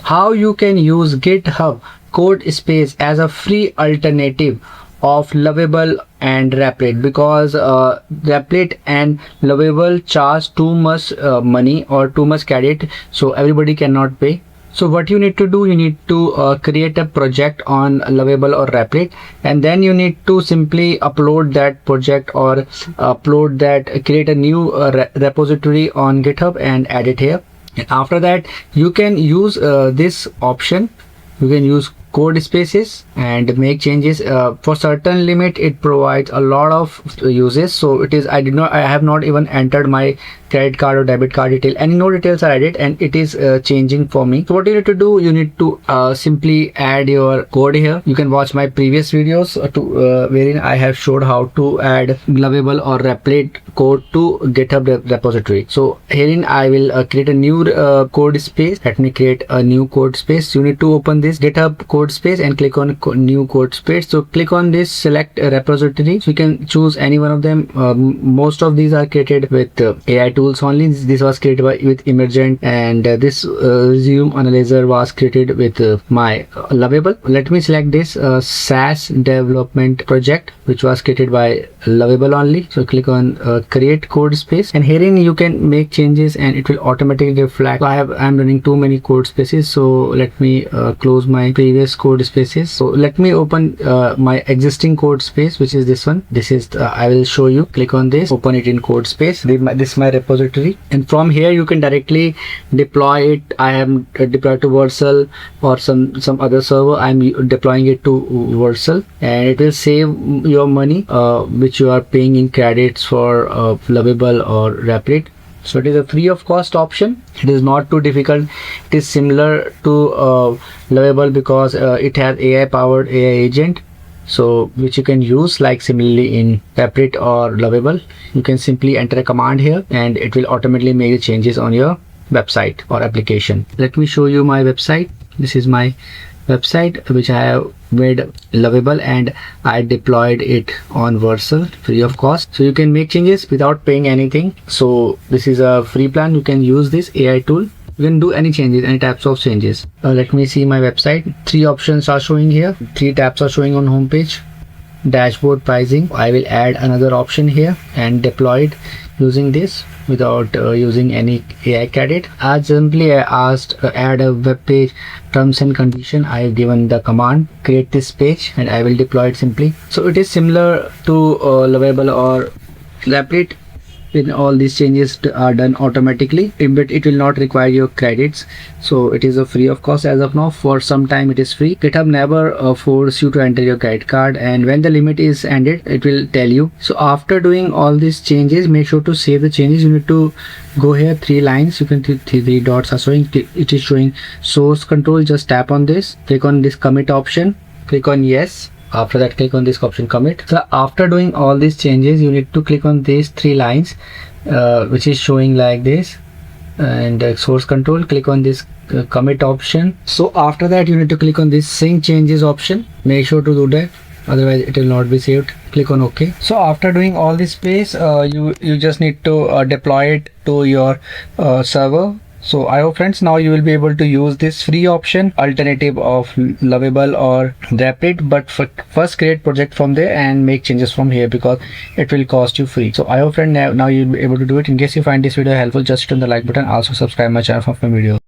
how you can use GitHub Codespace as a free alternative of Lovable and Replit, because Replit and Lovable charge too much money or too much credit, so everybody cannot pay. So what you need to do, you need to create a project on Lovable or Replit, and then you need to simply upload that project or create a new repository on GitHub and add it here. And after that, you can use this option. You can use Codespaces and make changes. For certain limit, it provides a lot of uses. So it is, I have not even entered my credit card or debit card detail. Any no details are added, and it is changing for me. So what you need to do, you need to simply add your code here. You can watch my previous videos wherein I have showed how to add Lovable or Replit code to GitHub repository. So herein I will create a new code space. Let me create a new code space. You need to open this GitHub code space and click on new code space. So click on this, select a repository. So you can choose any one of them. Most of these are created with AI tools only. This was created with Emergent, and this resume analyzer was created with my Lovable. Let me select this SaaS development project, which was created by Lovable only. So click on create code space, and herein you can make changes and it will automatically reflect. So I'm running too many code spaces, so let me close my previous code spaces. So let me open my existing code space, which is this one. This is I will show you. Click on this, open it in code space. This is my repository, and from here you can directly deploy it. I am deployed to Vercel or some other server. I'm deploying it to Vercel, and it will save your money which you are paying in credits for Lovable or Replit. So it is a free of cost option. It is not too difficult. It is similar to Lovable because it has AI powered AI agent, so which you can use like similarly in Replit or Lovable. You can simply enter a command here and it will automatically make the changes on your website or application. Let me show you my website. This is my website which I have made Lovable, and I deployed it on Vercel free of cost. So you can make changes without paying anything. So this is a free plan. You can use this AI tool. You can do any changes, any types of changes. Let me see my website. 3 options are showing here. 3 tabs are showing on homepage. Dashboard, pricing. I will add another option here and deploy it using this without using any AI credit. I simply asked add a web page terms and condition. I have given the command create this page and I will deploy it simply. So it is similar to Lovable or Replit. When all these changes are done automatically, but it will not require your credits. So it is a free of cost as of now. For some time it is free. GitHub never force you to enter your credit card, and when the limit is ended it will tell you. So after doing all these changes, make sure to save the changes. You need to go here, 3 lines. You can see 3 dots are showing. It is showing source control. Just tap on this, click on this commit option, click on yes. After that, click on this option commit. So after doing all these changes, you need to click on these 3 lines which is showing like this, and source control, click on this commit option. So after that, you need to click on this sync changes option. Make sure to do that, otherwise it will not be saved. Click on OK. So after doing all this space, you just need to deploy it to your server. So I hope friends, now you will be able to use this free option alternative of Lovable or Replit, but first create project from there and make changes from here because it will cost you free. So I hope friend, now you'll be able to do it. In case you find this video helpful, just hit on the like button. Also subscribe my channel for more videos.